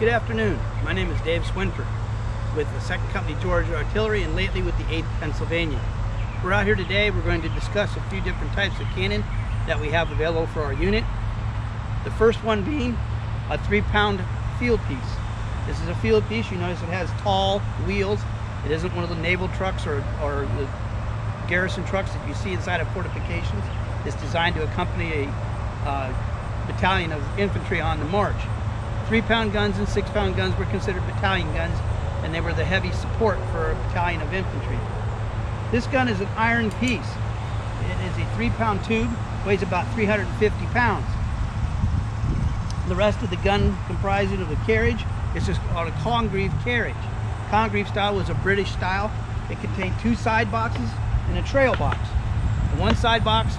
Good afternoon. My name is Dave Swinford with the 2nd Company Georgia Artillery and lately with the 8th Pennsylvania. We're out here today. We're going to discuss a few different types of cannon that we have available for our unit. The first one being a 3-pound field piece. This is a field piece. You notice it has tall wheels. It isn't one of the naval trucks or the garrison trucks that you see inside of fortifications. It's designed to accompany a battalion of infantry on the march. 3-pound guns and 6-pound guns were considered battalion guns, and they were the heavy support for a battalion of infantry. This gun is an iron piece. It is a 3-pound tube, weighs about 350 pounds. The rest of the gun comprising of the carriage is just called a Congreve carriage. Congreve style was a British style. It contained 2 side boxes and a trail box. The one side box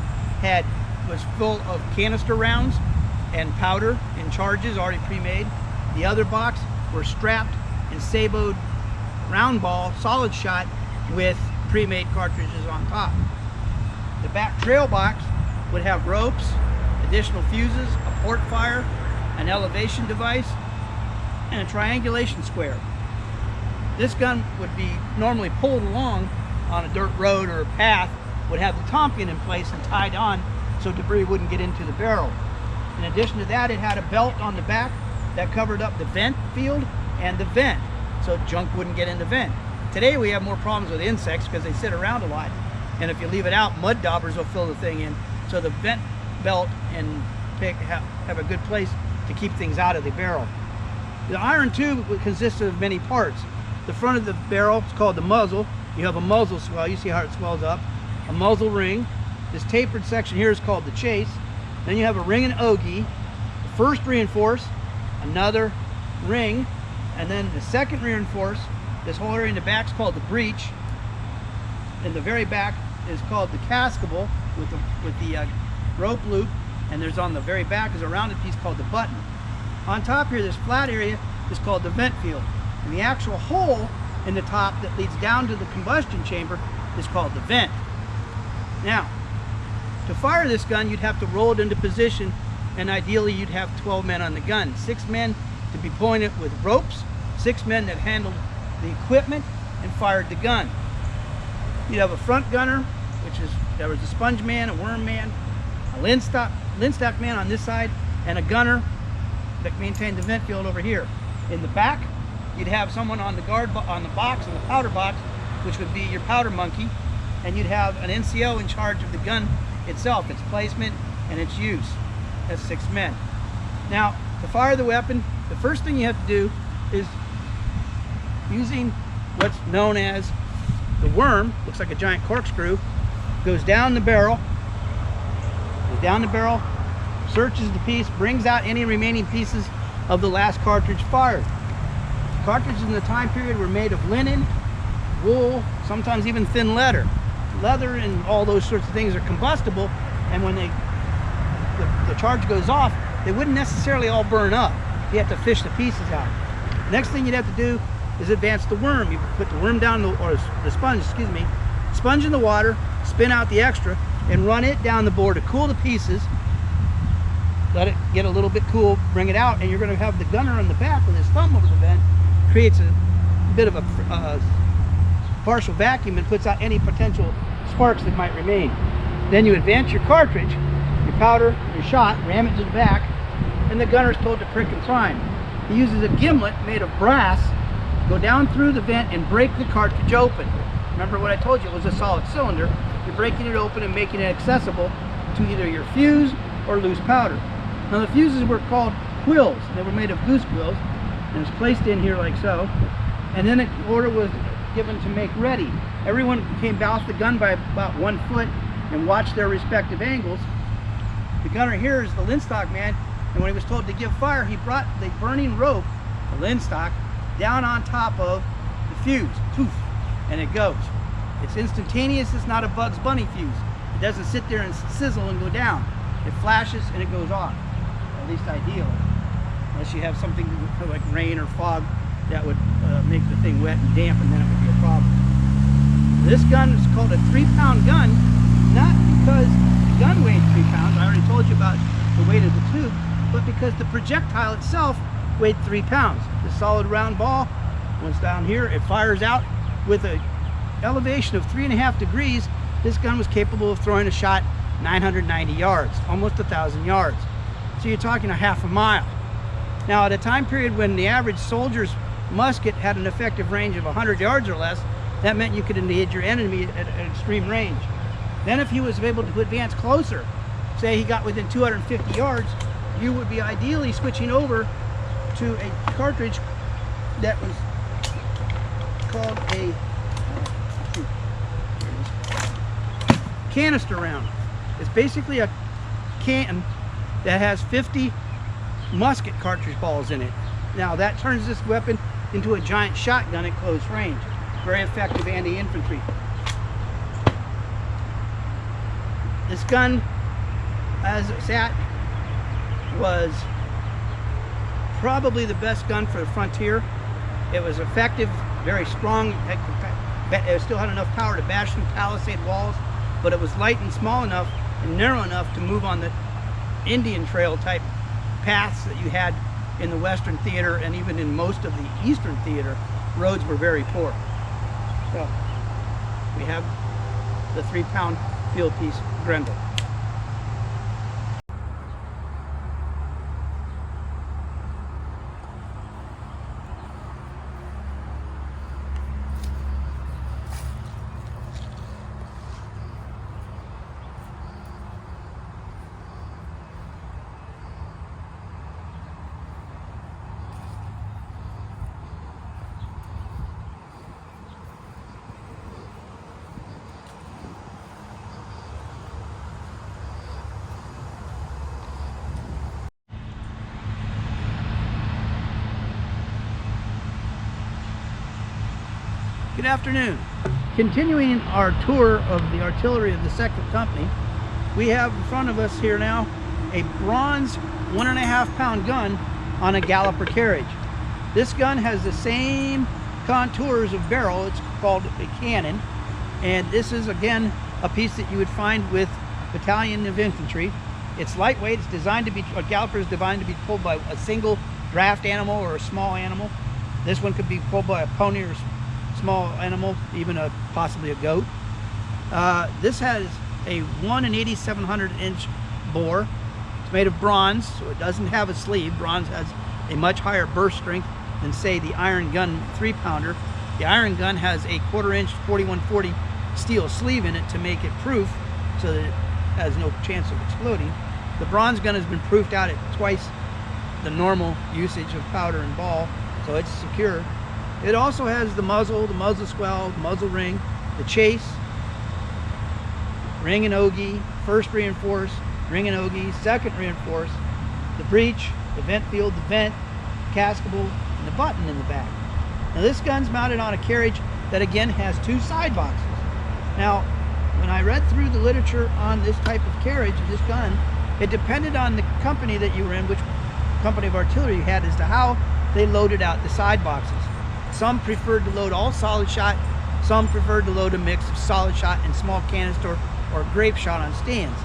was full of canister rounds and powder and charges already pre-made. The other box were strapped and saboed round ball solid shot with pre-made cartridges on top. The back trail box would have ropes, additional fuses, a port fire, an elevation device, and a triangulation square. This gun would be normally pulled along on a dirt road or a path, would have the tompion in place and tied on so debris wouldn't get into the barrel. In addition to that, it had a belt on the back that covered up the vent field and the vent, so junk wouldn't get in the vent. Today we have more problems with insects because they sit around a lot, and if you leave it out, mud daubers will fill the thing in. So the vent belt and pick have a good place to keep things out of the barrel. The iron tube consists of many parts. The front of the barrel is called the muzzle. You have a muzzle swell, you see how it swells up. A muzzle ring. This tapered section here is called the chase. Then you have a ring and ogee, the first reinforce, another ring, and then the second reinforce. This whole area in the back is called the breech. In the very back is called the cascable with the rope loop, and there's on the very back is a rounded piece called the button. On top here, this flat area is called the vent field, and the actual hole in the top that leads down to the combustion chamber is called the vent. Now, to fire this gun, you'd have to roll it into position, and ideally you'd have 12 men on the gun. 6 men to be pulling it with ropes, 6 men that handled the equipment and fired the gun. You'd have a front gunner, there was a sponge man, a worm man, a linstock man on this side, and a gunner that maintained the vent field over here. In the back, you'd have someone on the on the box, and the powder box, which would be your powder monkey, and you'd have an NCO in charge of the gun itself, its placement and its use. That's 6 men. Now, to fire the weapon, the first thing you have to do is using what's known as the worm, looks like a giant corkscrew, goes down the barrel, searches the piece, brings out any remaining pieces of the last cartridge fired. Cartridges in the time period were made of linen, wool, sometimes even thin leather. Leather and all those sorts of things are combustible, and when the charge goes off, they wouldn't necessarily all burn up. You have to fish the pieces out. Next thing you'd have to do is advance the worm. You put the worm down, or the sponge, excuse me, sponge in the water, spin out the extra, and run it down the bore to cool the pieces. Let it get a little bit cool, bring it out, and you're going to have the gunner on the back with his thumb over the vent, creates a bit of a partial vacuum and puts out any potential sparks that might remain. Then you advance your cartridge, your powder, your shot, ram it to the back, and the gunner is told to prick and prime. He uses a gimlet made of brass, go down through the vent and break the cartridge open. Remember what I told you, it was a solid cylinder. You're breaking it open and making it accessible to either your fuse or loose powder. Now the fuses were called quills. They were made of goose quills, and it's placed in here like so. And then an order was given to make ready. Everyone came off the gun by about 1 foot and watched their respective angles. The gunner here is the linstock man, and when he was told to give fire, he brought the burning rope, the linstock, down on top of the fuse, poof, and it goes. It's instantaneous. It's not a Bugs Bunny fuse. It doesn't sit there and sizzle and go down. It flashes and it goes off, at least ideally, unless you have something like rain or fog that would make the thing wet and damp, and then it would be a problem. This gun is called a 3-pound gun, not because the gun weighed 3 pounds, I already told you about the weight of the tube, but because the projectile itself weighed 3 pounds. This solid round ball, once down here, it fires out with an elevation of 3.5 degrees. This gun was capable of throwing a shot 990 yards, almost 1,000 yards. So you're talking a half a mile. Now, at a time period when the average soldier's musket had an effective range of 100 yards or less, that meant you could engage your enemy at extreme range. Then if he was able to advance closer, say he got within 250 yards, you would be ideally switching over to a cartridge that was called a canister round. It's basically a can that has 50 musket cartridge balls in it. Now that turns this weapon into a giant shotgun at close range. Very effective anti-infantry. This gun, as it sat, was probably the best gun for the frontier. It was effective, very strong. It still had enough power to bash through palisade walls, but it was light and small enough and narrow enough to move on the Indian trail type paths that you had in the Western theater, and even in most of the Eastern theater, roads were very poor. So we have the 3-pound field piece Grendel. Good afternoon. Continuing our tour of the artillery of the 2nd Company, we have in front of us here now a bronze 1.5-pound gun on a galloper carriage. This gun has the same contours of barrel. It's called a cannon, and this is again a piece that you would find with battalion of infantry. It's lightweight. It's designed to be, a galloper is designed to be pulled by a single draft animal or a small animal. This one could be pulled by a pony or small animal, even possibly a goat. This has a 1 1/8700 bore. It's made of bronze, so it doesn't have a sleeve. Bronze has a much higher burst strength than, say, the iron gun 3-pounder. The iron gun has a 1/4 4140 steel sleeve in it to make it proof, so that it has no chance of exploding. The bronze gun has been proofed out at twice the normal usage of powder and ball, so it's secure. It also has the muzzle swell, the muzzle ring, the chase, ring and ogee, first reinforce, ring and ogee, second reinforce, the breech, the vent field, the vent, cascable, and the button in the back. Now this gun's mounted on a carriage that again has 2 side boxes. Now, when I read through the literature on this type of carriage, this gun, it depended on the company that you were in, which company of artillery you had, as to how they loaded out the side boxes. Some preferred to load all solid shot, some preferred to load a mix of solid shot and small canister or grape shot on stands.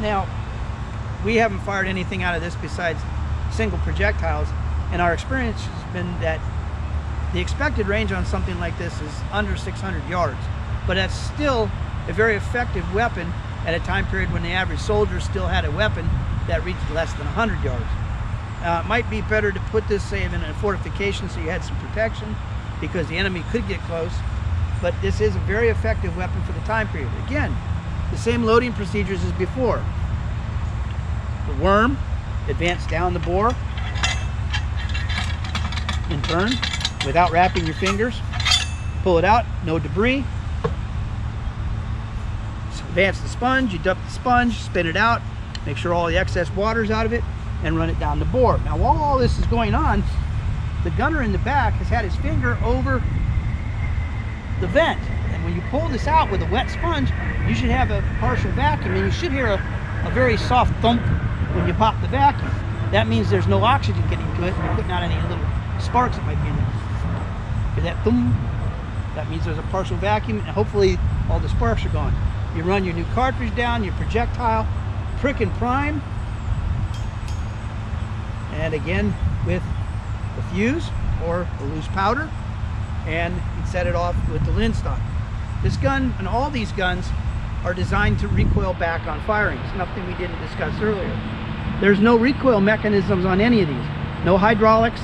Now, we haven't fired anything out of this besides single projectiles, and our experience has been that the expected range on something like this is under 600 yards, but that's still a very effective weapon at a time period when the average soldier still had a weapon that reached less than 100 yards. It might be better to put this, say, in a fortification so you had some protection, because the enemy could get close, but this is a very effective weapon for the time period. Again, the same loading procedures as before. The worm, advance down the bore and turn without wrapping your fingers. Pull it out, no debris. So advance the sponge, you dump the sponge, spin it out, make sure all the excess water's out of it, and run it down the bore. Now, while all this is going on, the gunner in the back has had his finger over the vent, and when you pull this out with a wet sponge, you should have a partial vacuum, and you should hear a very soft thump when you pop the vacuum. That means there's no oxygen getting to it, and you're putting out any little sparks that might be in there. Hear that thump? That means there's a partial vacuum, and hopefully all the sparks are gone. You run your new cartridge down, your projectile, prick and prime, and again with the fuse or the loose powder, and you'd set it off with the linstock. This gun and all these guns are designed to recoil back on firing. It's nothing we didn't discuss earlier. There's no recoil mechanisms on any of these. No hydraulics,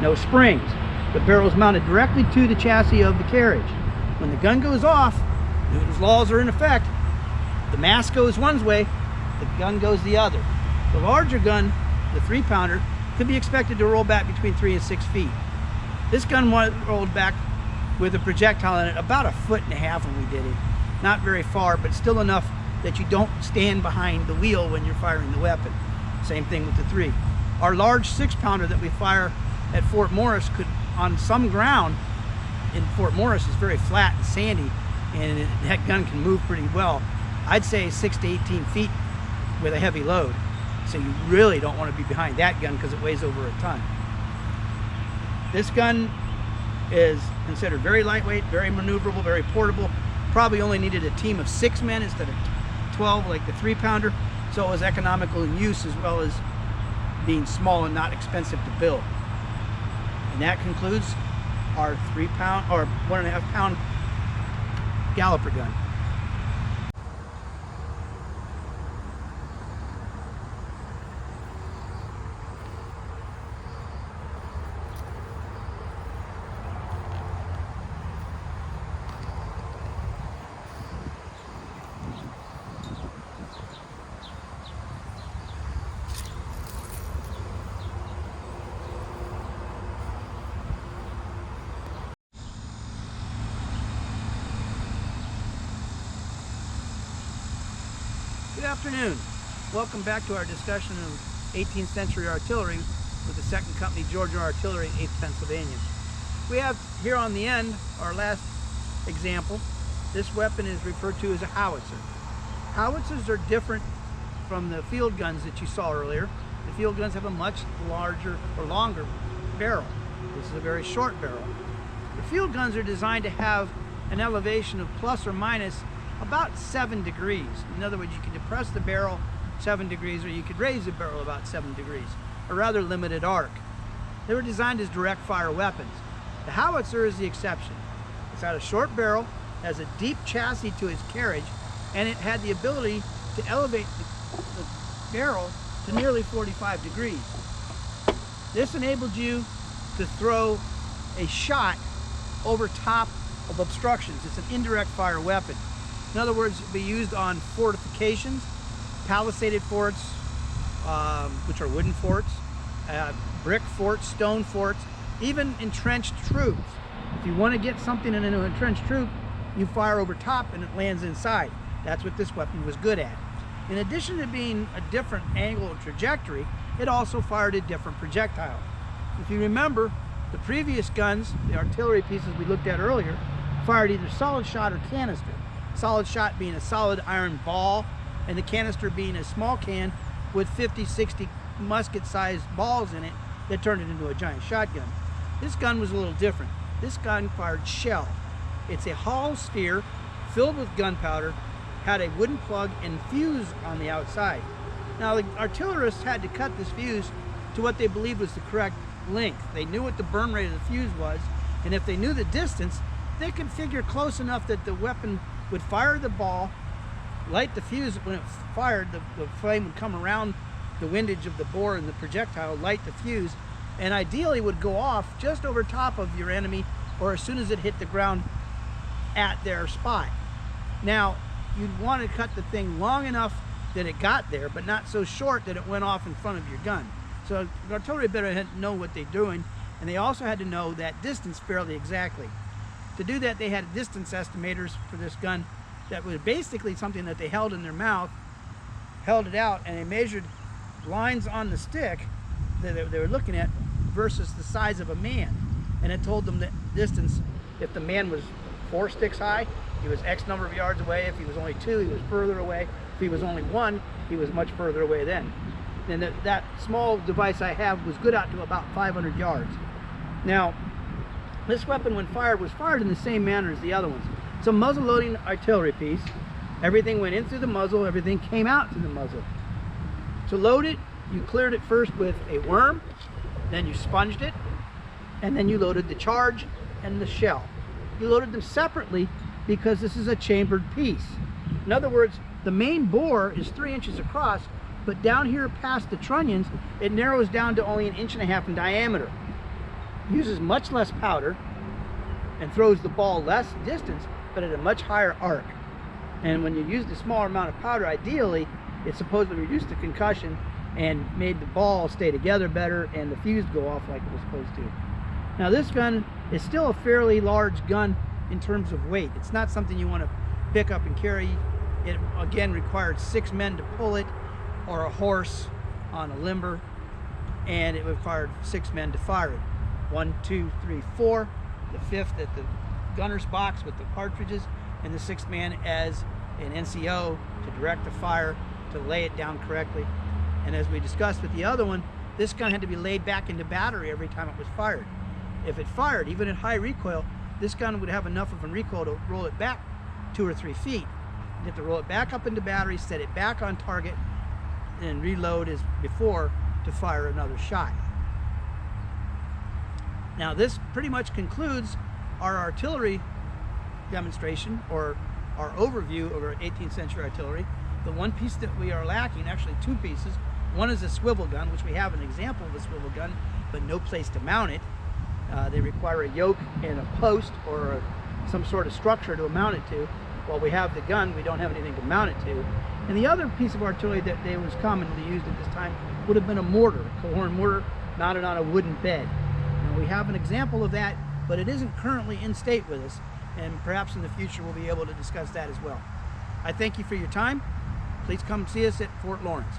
no springs. The barrel is mounted directly to the chassis of the carriage. When the gun goes off, Newton's laws are in effect. The mass goes one way, the gun goes the other. The larger gun, the 3-pounder, could be expected to roll back between 3 and 6 feet. This gun rolled back with a projectile in it about 1.5 feet when we did it. Not very far, but still enough that you don't stand behind the wheel when you're firing the weapon. Same thing with the 3. Our large 6-pounder that we fire at Fort Morris could, on some ground in Fort Morris, is very flat and sandy, and that gun can move pretty well. I'd say 6 to 18 feet with a heavy load. So you really don't want to be behind that gun because it weighs over a ton. This gun is considered very lightweight, very maneuverable, very portable. Probably only needed a team of 6 men instead of 12 like the 3-pounder. So it was economical in use as well as being small and not expensive to build. And that concludes our 3-pound or 1.5-pound galloper gun. Good afternoon. Welcome back to our discussion of 18th century artillery with the 2nd Company Georgia Artillery, 8th Pennsylvania. We have here on the end our last example. This weapon is referred to as a howitzer. Howitzers are different from the field guns that you saw earlier. The field guns have a much larger or longer barrel. This is a very short barrel. The field guns are designed to have an elevation of plus or minus about 7 degrees. In other words, you can depress the barrel 7 degrees, or you could raise the barrel about 7 degrees, a rather limited arc. They were designed as direct fire weapons. The howitzer is the exception. It's got a short barrel, has a deep chassis to its carriage, and it had the ability to elevate the barrel to nearly 45 degrees. This enabled you to throw a shot over top of obstructions. It's an indirect fire weapon. In other words, it'll be used on fortifications, palisaded forts, which are wooden forts, brick forts, stone forts, even entrenched troops. If you want to get something in an entrenched troop, you fire over top and it lands inside. That's what this weapon was good at. In addition to being a different angle or trajectory, it also fired a different projectile. If you remember, the previous guns, the artillery pieces we looked at earlier, fired either solid shot or canister. Solid shot being a solid iron ball, and the canister being a small can with 50, 60 musket-sized balls in it that turned it into a giant shotgun. This gun was a little different. This gun fired shell. It's a hollow sphere filled with gunpowder, had a wooden plug and fuse on the outside. Now the artillerists had to cut this fuse to what they believed was the correct length. They knew what the burn rate of the fuse was, and if they knew the distance, they could figure close enough that the weapon would fire the ball, light the fuse. When it fired, the flame would come around the windage of the bore and the projectile, light the fuse, and ideally would go off just over top of your enemy or as soon as it hit the ground at their spot. Now, you'd want to cut the thing long enough that it got there, but not so short that it went off in front of your gun. So the artillery better had to know what they're doing, and they also had to know that distance fairly exactly. To do that, they had distance estimators for this gun that was basically something that they held in their mouth, held it out, and they measured lines on the stick that they were looking at versus the size of a man. And it told them the distance. If the man was 4 sticks high, he was X number of yards away. If he was only 2, he was further away. If he was only 1, he was much further away then. And that small device I have was good out to about 500 yards. Now, this weapon, when fired, was fired in the same manner as the other ones. It's a muzzle-loading artillery piece. Everything went in through the muzzle, everything came out through the muzzle. To load it, You cleared it first with a worm, then you sponged it, and then you loaded the charge and the shell. You loaded them separately because this is a chambered piece. In other words, the main bore is 3 inches across, but down here past the trunnions, it narrows down to only 1.5 inches in diameter. Uses much less powder and throws the ball less distance, but at a much higher arc. And when you use the smaller amount of powder, ideally, it supposedly reduced the concussion and made the ball stay together better and the fuse go off like it was supposed to. Now this gun is still a fairly large gun in terms of weight. It's not something you want to pick up and carry. It again required 6 men to pull it, or a horse on a limber, and it required 6 men to fire it. 1, 2, 3, 4. The 5th at the gunner's box with the cartridges, and the 6th man as an NCO to direct the fire, to lay it down correctly. And as we discussed with the other one, this gun had to be laid back into battery every time it was fired. If it fired, even at high recoil, this gun would have enough of a recoil to roll it back 2 or 3 feet. You have to roll it back up into battery, set it back on target, and reload as before to fire another shot. Now this pretty much concludes our artillery demonstration, or our overview of our 18th century artillery. The one piece that we are lacking, actually 2 pieces. One is a swivel gun, which we have an example of a swivel gun, but no place to mount it. They require a yoke and a post or some sort of structure to mount it to. While we have the gun, we don't have anything to mount it to. And the other piece of artillery that they was commonly used at this time would have been a mortar, a coehorn mortar mounted on a wooden bed. Now we have an example of that, but it isn't currently in state with us, and perhaps in the future we'll be able to discuss that as well. I thank you for your time. Please come see us at Fort Lawrence.